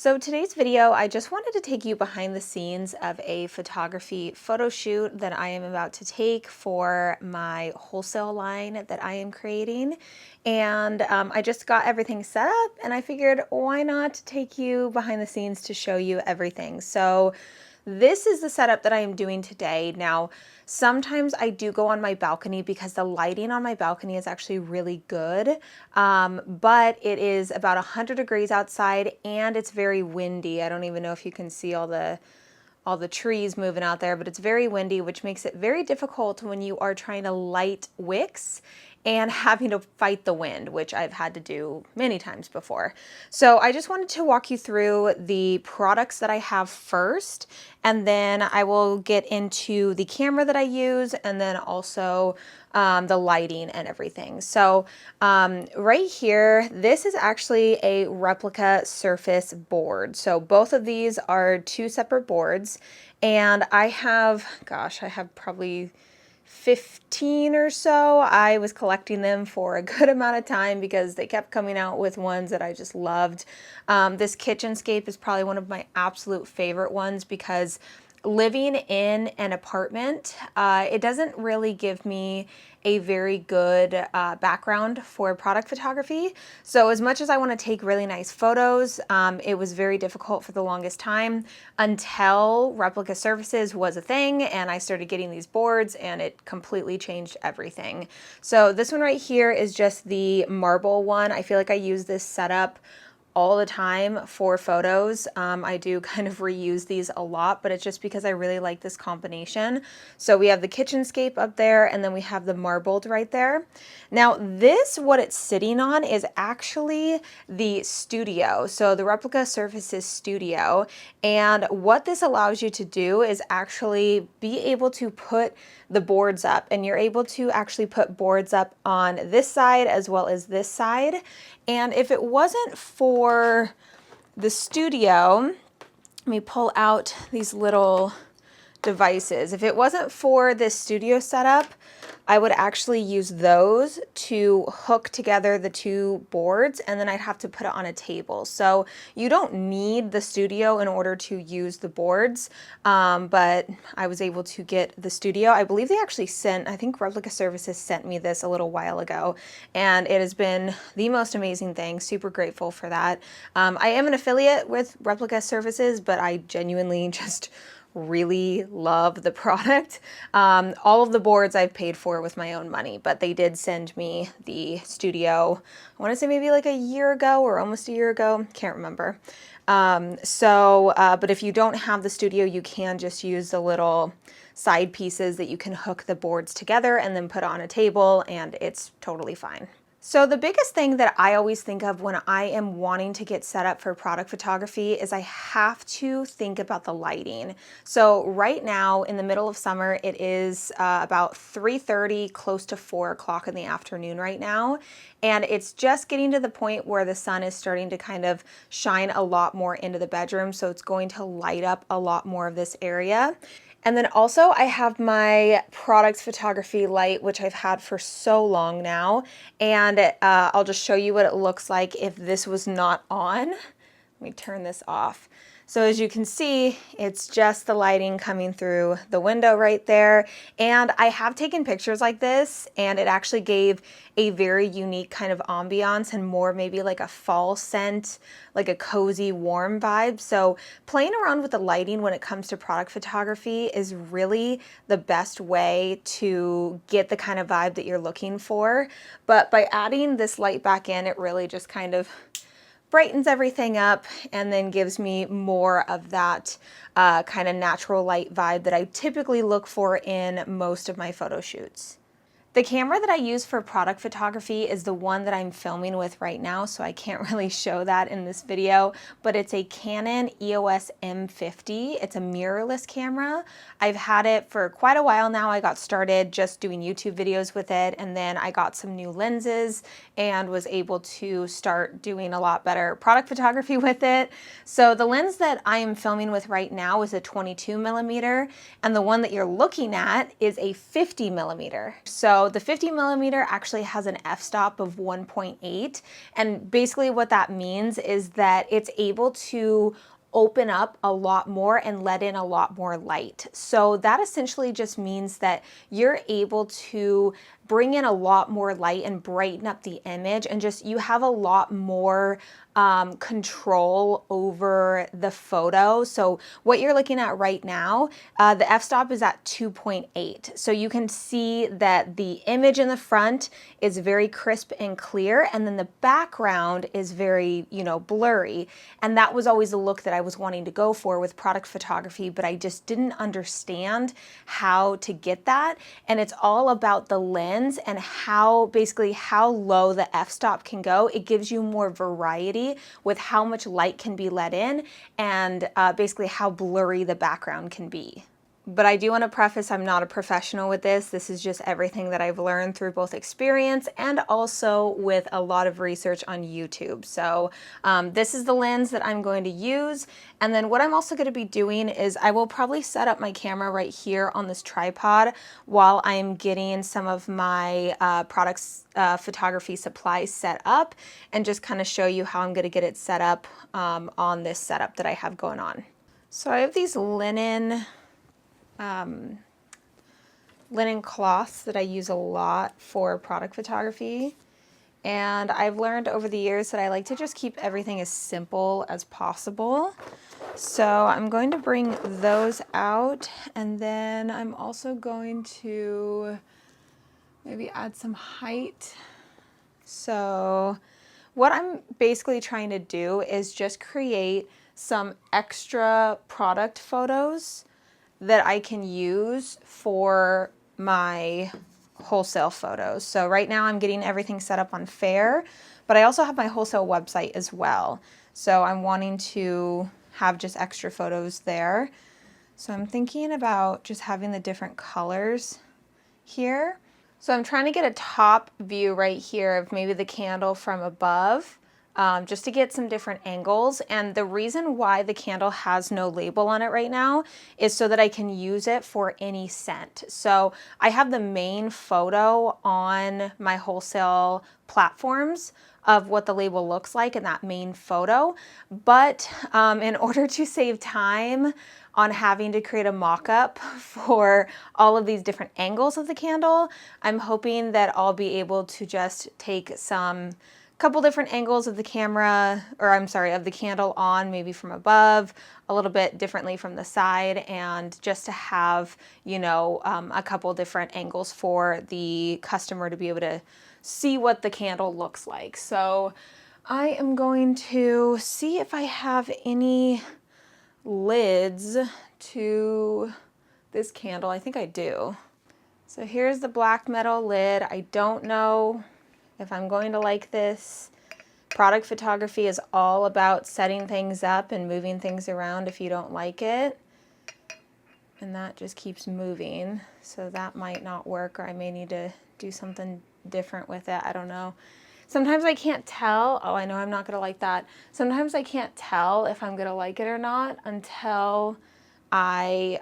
So today's video, I just wanted to take you behind the scenes of a photography photo shoot that I am about to take for my wholesale line that I am creating. And I just got everything set up and I figured why not take you behind the scenes to show you everything. So this is the setup that I am doing today. Now, sometimes I do go on my balcony because the lighting on my balcony is actually really good, but it is about 100 degrees outside and it's very windy. I don't even know if you can see all the trees moving out there, but it's very windy, which makes it very difficult when you are trying to light wicks and having to fight the wind, which I've had to do many times before. So I just wanted to walk you through the products that I have first, and then I will get into the camera that I use, and then also the lighting and everything. So right here, this is actually a replica surface board. So both of these are two separate boards, and I have probably 15 or so. I was collecting them for a good amount of time because they kept coming out with ones that I just loved. This kitchenscape is probably one of my absolute favorite ones because living in an apartment, it doesn't really give me a very good background for product photography. So as much as I want to take really nice photos, it was very difficult for the longest time until replica surfaces was a thing and I started getting these boards and it completely changed everything. So this one right here is just the marble one. I feel like I use this setup all the time for photos. I do kind of reuse these a lot, but it's just because I really like this combination. So we have the kitchenscape up there and then we have the marbled right there. Now this, what it's sitting on is actually the studio. So the replica surfaces studio. And what this allows you to do is actually be able to put the boards up, and you're able to actually put boards up on this side as well as this side. And if it wasn't for the studio, let me pull out these little devices. If it wasn't for this studio setup, I would actually use those to hook together the two boards, and then I'd have to put it on a table. So you don't need the studio in order to use the boards, but I was able to get the studio. I believe they actually I think Replica Services sent me this a little while ago, and it has been the most amazing thing. Super grateful for that. I am an affiliate with Replica Services, but I genuinely just really love the product. All of the boards I've paid for with my own money, but they did send me the studio, I want to say maybe like a year ago or almost a year ago, can't remember. But if you don't have the studio, you can just use the little side pieces that you can hook the boards together and then put on a table, and it's totally fine. So the biggest thing that I always think of when I am wanting to get set up for product photography is I have to think about the lighting. So right now in the middle of summer, it is about 3:30, close to 4 o'clock in the afternoon right now. And it's just getting to the point where the sun is starting to kind of shine a lot more into the bedroom. So it's going to light up a lot more of this area. And then also I have my product photography light, which I've had for so long now. And I'll just show you what it looks like if this was not on. Let me turn this off. So as you can see, it's just the lighting coming through the window right there. And I have taken pictures like this, and it actually gave a very unique kind of ambiance and more maybe like a fall scent, like a cozy, warm vibe. So playing around with the lighting when it comes to product photography is really the best way to get the kind of vibe that you're looking for. But by adding this light back in, it really just kind of brightens everything up and then gives me more of that kind of natural light vibe that I typically look for in most of my photo shoots. The camera that I use for product photography is the one that I'm filming with right now, so I can't really show that in this video, but it's a Canon EOS M50. It's a mirrorless camera. I've had it for quite a while now. I got started just doing YouTube videos with it, and then I got some new lenses and was able to start doing a lot better product photography with it. So the lens that I am filming with right now is a 22 millimeter, and the one that you're looking at is a 50 millimeter. So So the 50mm actually has an f-stop of 1.8, and basically what that means is that it's able to open up a lot more and let in a lot more light. So that essentially just means that you're able to bring in a lot more light and brighten up the image, and just you have a lot more control over the photo. So what you're looking at right now, the f-stop is at 2.8. So you can see that the image in the front is very crisp and clear, and then the background is very, blurry. And that was always the look that I was wanting to go for with product photography, but I just didn't understand how to get that. And it's all about the lens and how low the f-stop can go. It gives you more variety with how much light can be let in, and basically how blurry the background can be. But I do want to preface, I'm not a professional with this. This is just everything that I've learned through both experience and also with a lot of research on YouTube. So this is the lens that I'm going to use. And then what I'm also going to be doing is I will probably set up my camera right here on this tripod while I'm getting some of my photography supplies set up, and just kind of show you how I'm going to get it set up on this setup that I have going on. So I have these linen cloths that I use a lot for product photography, and I've learned over the years that I like to just keep everything as simple as possible. So I'm going to bring those out, and then I'm also going to maybe add some height. So what I'm basically trying to do is just create some extra product photos that I can use for my wholesale photos. So right now I'm getting everything set up on Fair, but I also have my wholesale website as well. So I'm wanting to have just extra photos there. So I'm thinking about just having the different colors here. So I'm trying to get a top view right here of maybe the candle from above, just to get some different angles. And the reason why the candle has no label on it right now is so that I can use it for any scent. So I have the main photo on my wholesale platforms of what the label looks like in that main photo. But in order to save time on having to create a mock-up for all of these different angles of the candle, I'm hoping that I'll be able to just take couple different angles of the camera, or I'm sorry, of the candle on, maybe from above, a little bit differently from the side, and just to have, a couple different angles for the customer to be able to see what the candle looks like. So I am going to see if I have any lids to this candle. I think I do. So here's the black metal lid. I don't know if I'm going to like this. Product photography is all about setting things up and moving things around if you don't like it. And that just keeps moving. So that might not work, or I may need to do something different with it. I don't know. Sometimes I can't tell. Oh, I know I'm not gonna like that. Sometimes I can't tell if I'm gonna like it or not until I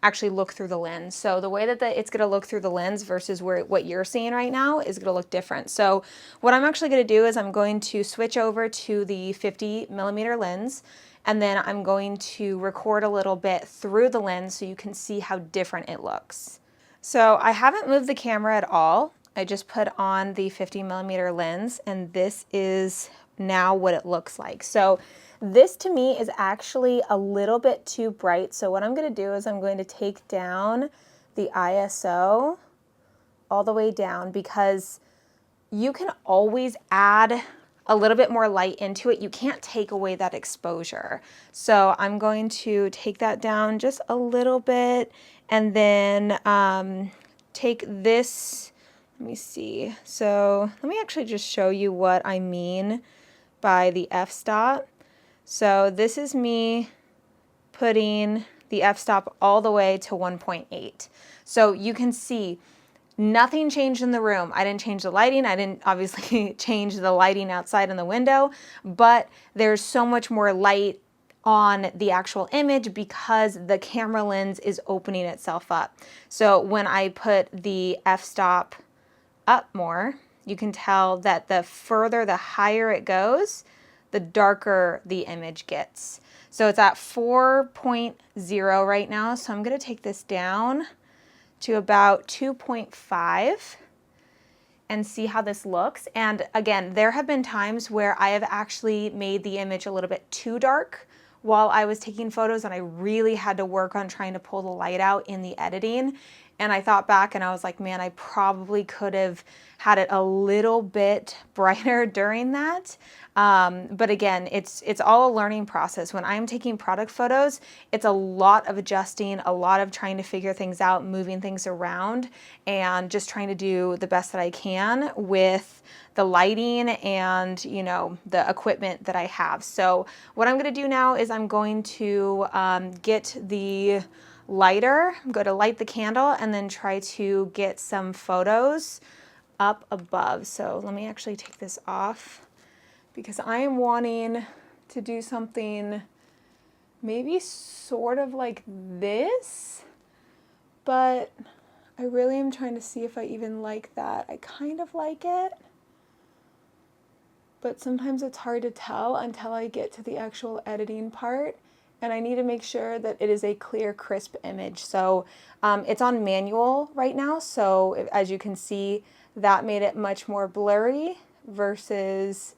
actually look through the lens. So the way that it's gonna look through the lens versus what you're seeing right now is gonna look different. So what I'm actually gonna do is I'm going to switch over to the 50mm lens, and then I'm going to record a little bit through the lens so you can see how different it looks. So I haven't moved the camera at all. I just put on the 50mm lens, and this is now what it looks like. So this to me is actually a little bit too bright. So what I'm going to do is I'm going to take down the ISO all the way down, because you can always add a little bit more light into it. You can't take away that exposure. So I'm going to take that down just a little bit, and then take this, let me see. So let me actually just show you what I mean by the f-stop. So this is me putting the f-stop all the way to 1.8. So you can see nothing changed in the room. I didn't change the lighting. I didn't obviously change the lighting outside in the window, but there's so much more light on the actual image because the camera lens is opening itself up. So when I put the f-stop up more, you can tell that the further, the higher it goes, the darker the image gets. So it's at 4.0 right now. So I'm going to take this down to about 2.5 and see how this looks. And again, there have been times where I have actually made the image a little bit too dark while I was taking photos, and I really had to work on trying to pull the light out in the editing. And I thought back and I was like, man, I probably could have had it a little bit brighter during that. But again, it's all a learning process. When I'm taking product photos, it's a lot of adjusting, a lot of trying to figure things out, moving things around, and just trying to do the best that I can with the lighting and, you know, the equipment that I have. So what I'm going to do now is I'm going to get the lighter. I'm going to light the candle and then try to get some photos up above. So let me actually take this off because I am wanting to do something maybe sort of like this, but I really am trying to see if I even like that. I kind of like it, but sometimes it's hard to tell until I get to the actual editing part. And I need to make sure that it is a clear, crisp image. So it's on manual right now. So as you can see, that made it much more blurry versus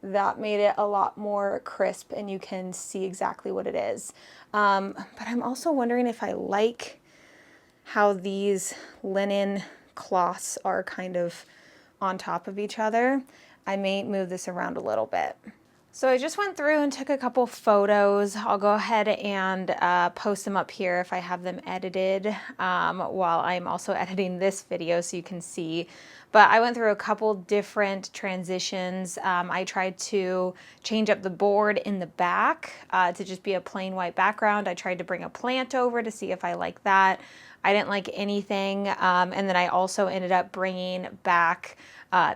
that made it a lot more crisp and you can see exactly what it is. But I'm also wondering if I like how these linen cloths are kind of on top of each other. I may move this around a little bit. So I just went through and took a couple photos. I'll go ahead and post them up here if I have them edited while I'm also editing this video so you can see. But I went through a couple different transitions. I tried to change up the board in the back to just be a plain white background. I tried to bring a plant over to see if I like that. I didn't like anything. And then I also ended up bringing back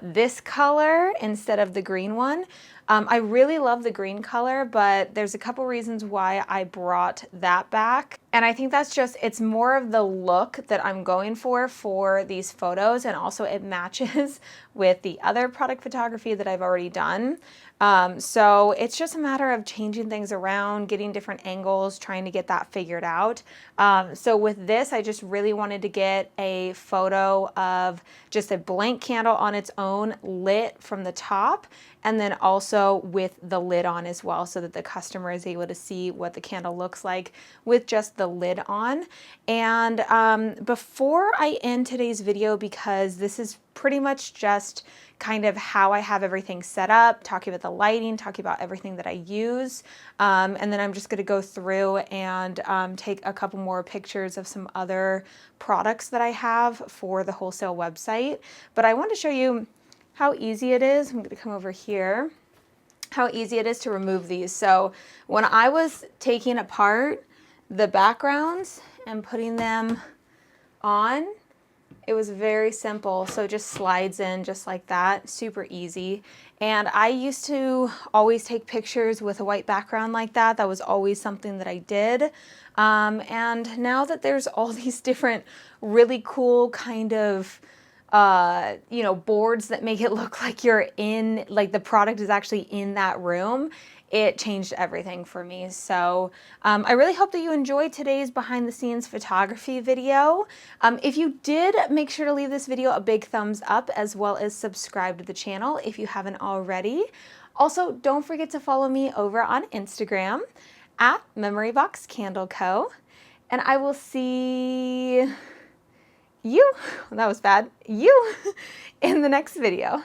this color instead of the green one. I really love the green color, but there's a couple reasons why I brought that back. And I think that's just, it's more of the look that I'm going for these photos. And also it matches with the other product photography that I've already done. So it's just a matter of changing things around, getting different angles, trying to get that figured out. So with this, I just really wanted to get a photo of just a blank candle on its own, lit from the top, and then also with the lid on as well, so that the customer is able to see what the candle looks like with just the lid on. And before I end today's video, because this is pretty much just kind of how I have everything set up, talking about the lighting, talking about everything that I use. And then I'm just gonna go through and take a couple more pictures of some other products that I have for the wholesale website. But I want to show you how easy it is. I'm gonna come over here, how easy it is to remove these. So when I was taking apart the backgrounds and putting them on, it was very simple. So it just slides in just like that, super easy. And I used to always take pictures with a white background like that. That was always something that I did. And now that there's all these different really cool kind of you know, boards that make it look like you're in, like the product is actually in that room, it changed everything for me. So I really hope that you enjoyed today's behind the scenes photography video. If you did, make sure to leave this video a big thumbs up, as well as subscribe to the channel if you haven't already. Also, don't forget to follow me over on Instagram at Memory Box Candle Co. And I will see you, that was bad, you in the next video.